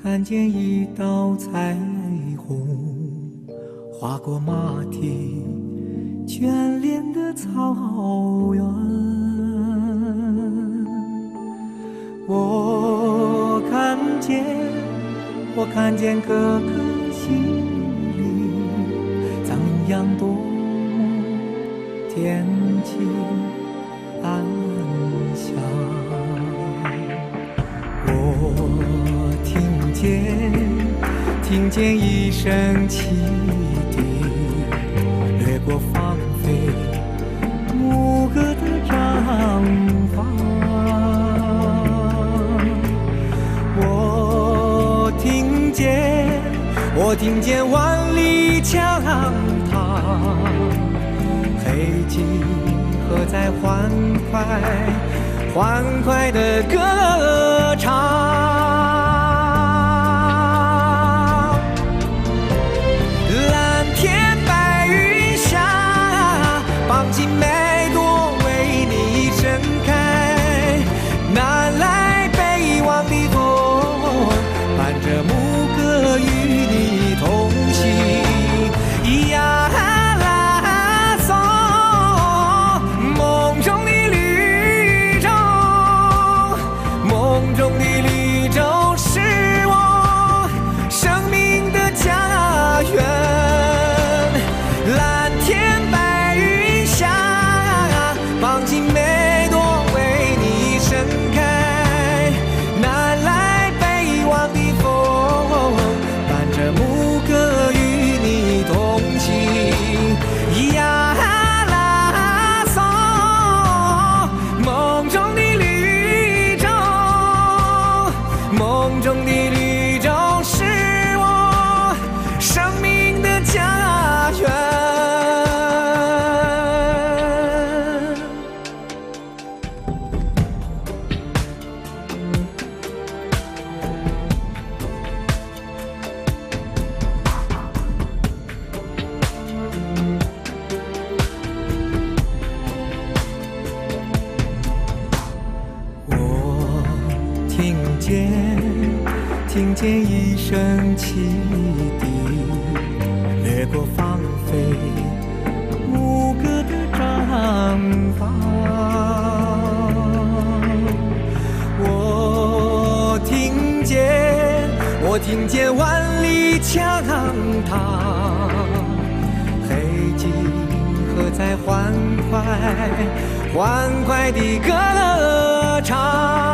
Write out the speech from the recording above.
看见一道彩虹划过马蹄眷恋的草原。我看见颗颗心里藏样多么天气安详。我听见一声汽笛掠过芳菲牧歌的毡房。我听见万里江塘，黑金河在欢快地歌唱。蓝天白云下，棒金梅朵为你盛开。南来北往的风，伴着牧歌与你同行。呀啦嗦，梦中的绿洲，梦中的绿洲是我生命的家园。蓝天白云下，棒金梅朵为你盛开。南来北往的风，伴着牧歌与你同行。呀啦嗦，梦中的绿洲，梦中的绿洲是我生命的家园。听见一声汽笛掠过芳菲牧歌的毡房。我听见万里江塘，黑金河在欢快地歌唱。